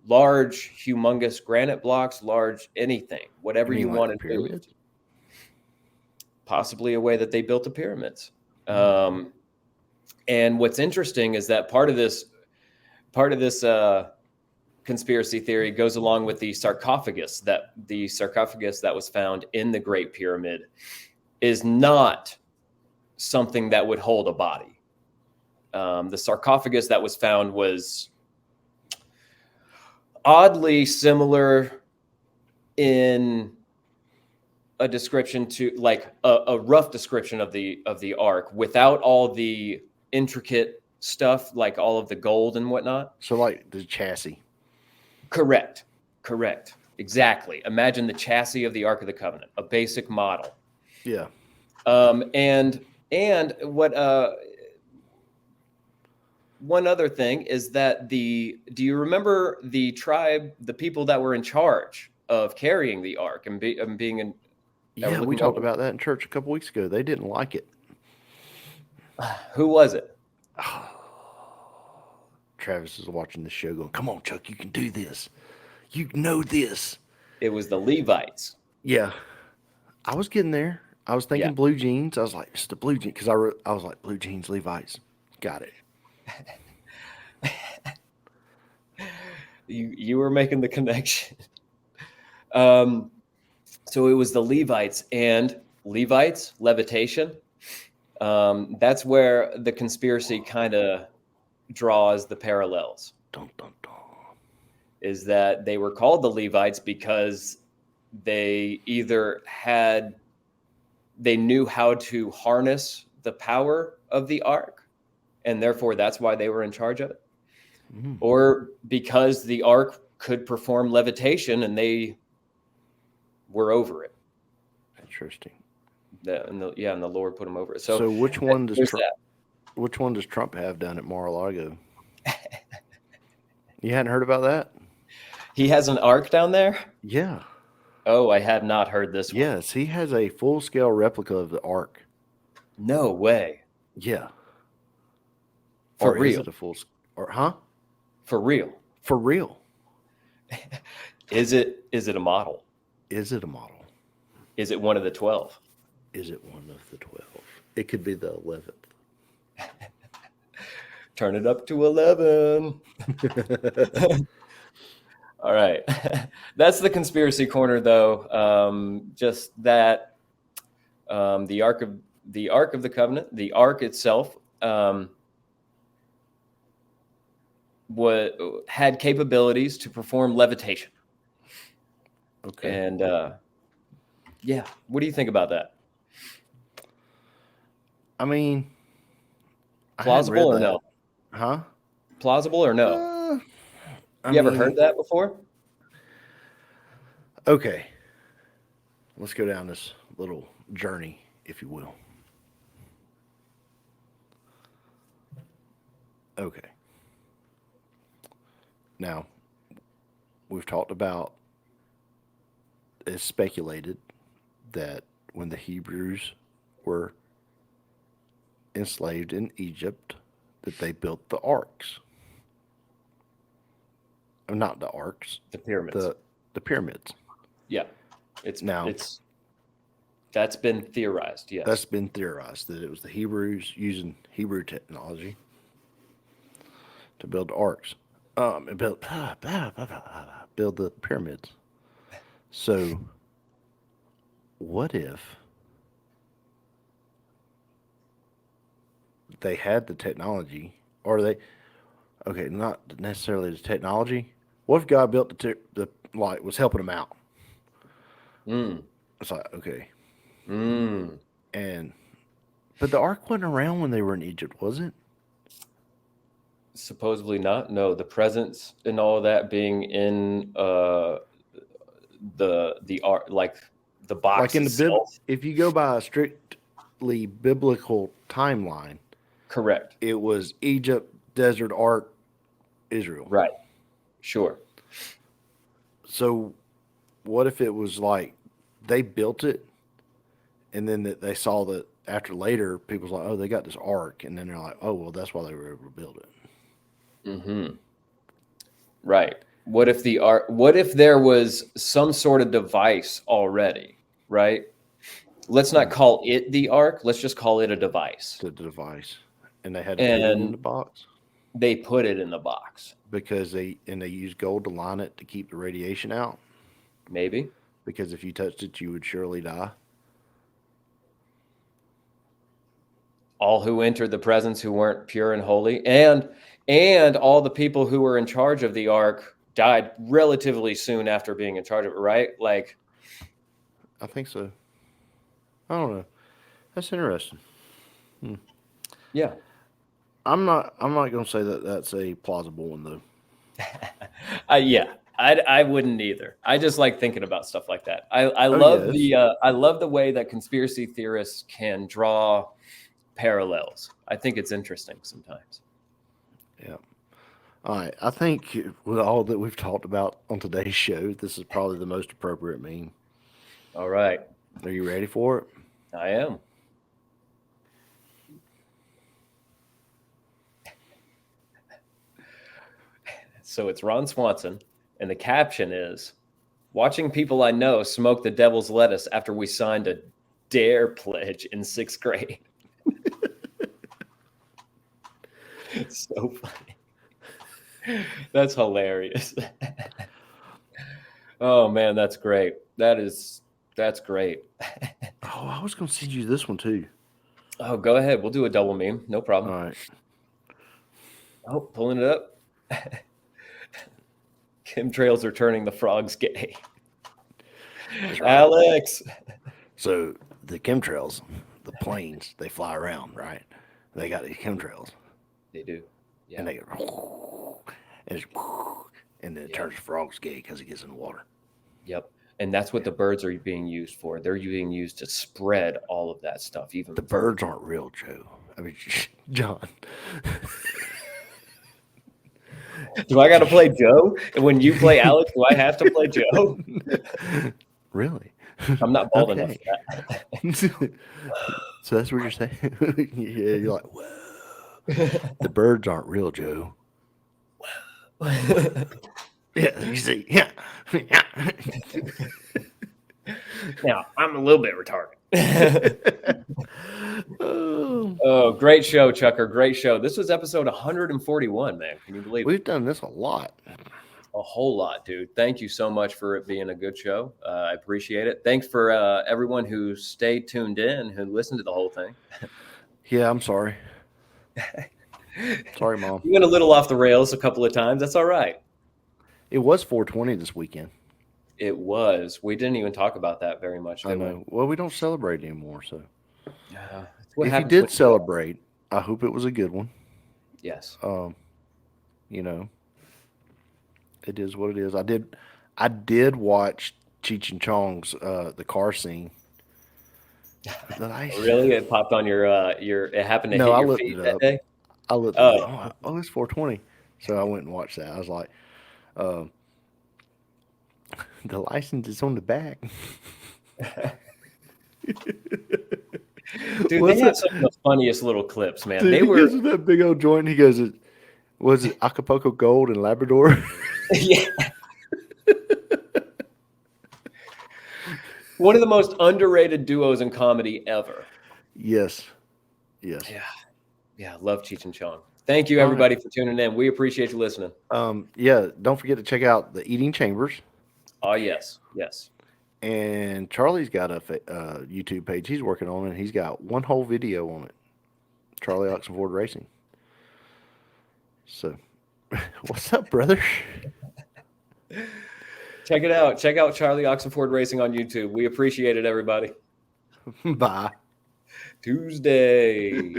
large, humongous granite blocks, large anything, whatever you wanted to do. Possibly a way that they built the pyramids. And what's interesting is that part of this conspiracy theory goes along with the sarcophagus that was found in the Great Pyramid is not something that would hold a body. The sarcophagus that was found was oddly similar in a description to like a rough description of the ark without all the intricate stuff, like all of the gold and whatnot. So like the chassis. Correct. Exactly. Imagine the chassis of the Ark of the Covenant, a basic model. Yeah. And what one other thing is that do you remember the tribe, the people that were in charge of carrying the ark and being in? Yeah, we talked about that in church a couple weeks ago. They didn't like it. Who was it? Travis is watching the show going, "Come on, Chuck, you can do this. You know this." It was the Levites. Yeah. I was getting there. I was thinking blue jeans. I was like, it's the blue jeans. Because I was like, blue jeans, Levites. Got it. You were making the connection. So it was the Levites and Levites, levitation. That's where the conspiracy kind of draws the parallels. Dun, dun, dun. Is that they were called the Levites because they either they knew how to harness the power of the ark, and therefore that's why they were in charge of it, or because the ark could perform levitation and they were over it. Interesting. And the Lord put them over it. So which one does Trump have down at Mar-a-Lago? You hadn't heard about that? He has an ark down there? Yeah. Oh, I had not heard this one. Yes, he has a full-scale replica of the ark. No way. Yeah. For or real? Is it a full? Or huh? For real? For real? Is it a model? Is it a model? Is it one of the 12? Is it one of the 12? It could be the 11th. Turn it up to 11. All right. That's the conspiracy corner, though. Just that the Ark of the Covenant, the Ark itself, had capabilities to perform levitation. Okay. And yeah, what do you think about that? I mean, Plausible or no? Huh? Plausible or no? I You ever heard mean, that before? Okay. Let's go down this little journey, if you will. Okay. Now, we've talked about, it's speculated that when the Hebrews were enslaved in Egypt, that they built the arks. Not the arks. The pyramids. The pyramids. Yeah. That's been theorized, yes. That's been theorized, that it was the Hebrews using Hebrew technology to build the arks. And build the pyramids. So, what if they had the technology, not necessarily the technology. What if God built the was helping them out? It's like, okay. But the ark wasn't around when they were in Egypt, was it? Supposedly not. No, the presence and all of that being in the art, like the box Like in itself. if you go by a strictly biblical timeline, correct. It was Egypt, desert, ark, Israel. Right. Sure. So, what if it was like they built it, and then they saw that after later, people's like, oh, they got this ark, and then they're like, oh, well, that's why they were able to build it. Right. What if there was some sort of device already, right? Let's not call it the ark. Let's just call it a device. The device. And they had to put it in the box? They put it in the box. Because they used gold to line it to keep the radiation out? Maybe. Because if you touched it, you would surely die? All who entered the presence who weren't pure and holy, and all the people who were in charge of the ark died relatively soon after being in charge of it, right? Like, I think so. I don't know. That's interesting. Yeah. I'm not going to say that that's a plausible one, though. Yeah, I wouldn't either. I just like thinking about stuff like that. I love the way that conspiracy theorists can draw parallels. I think it's interesting sometimes. Yeah. All right. I think with all that we've talked about on today's show, this is probably the most appropriate meme. All right. Are you ready for it? I am. So it's Ron Swanson, and the caption is, watching people I know smoke the devil's lettuce after we signed a DARE pledge in 6th grade. It's so funny. That's hilarious. Oh man, that's great. That's great. Oh, I was going to send you this one too. Oh, go ahead. We'll do a double meme. No problem. All right. Oh, pulling it up. Chemtrails are turning the frogs gay. Right. Alex. So the chemtrails, the planes, they fly around, right? They got these chemtrails. They do. Yeah. And they go, and then it turns frogs gay because it gets in the water. Yep. And that's what the birds are being used for. They're being used to spread all of that stuff. Even the birds aren't real, Joe. I mean, John. Do I got to play Joe? And when you play Alex, do I have to play Joe? Really? I'm not bald enough for that. So that's what you're saying? Yeah, you're like, whoa. The birds aren't real, Joe. Yeah, you see, yeah. Now, I'm a little bit retarded. Oh Oh, great show, Chucker. Great show. This was episode 141, man. Can you believe it? We've done this a lot. A whole lot, dude. Thank you so much for it being a good show. I appreciate it. Thanks for everyone who stayed tuned in, who listened to the whole thing. Yeah, I'm sorry. Sorry, Mom. We went a little off the rails a couple of times. That's all right. It was 420 this weekend. It was. We didn't even talk about that very much. I know. Well, we don't celebrate anymore, so. If you did celebrate, I hope it was a good one. Yes. You know, it is what it is. I did watch Cheech and Chong's the car scene. Really? It popped on your it happened to hit your feed that day? I looked it up. Oh, it's 420. So I went and watched that. I was like, the license is on the back. Dude, they have some of the funniest little clips, man. Dude, they were that big old joint. He goes, was it Acapulco Gold and Labrador? Yeah. One of the most underrated duos in comedy ever. Yes. Yeah. Love Cheech and Chong. Thank you, everybody, for tuning in. We appreciate you listening. Yeah. Don't forget to check out the Eating Chambers. Oh, yes. And Charlie's got a YouTube page he's working on, and he's got one whole video on it. Charlie Oxenford Racing. So, what's up, brother? Check it out. Check out Charlie Oxenford Racing on YouTube. We appreciate it, everybody. Bye. Tuesday.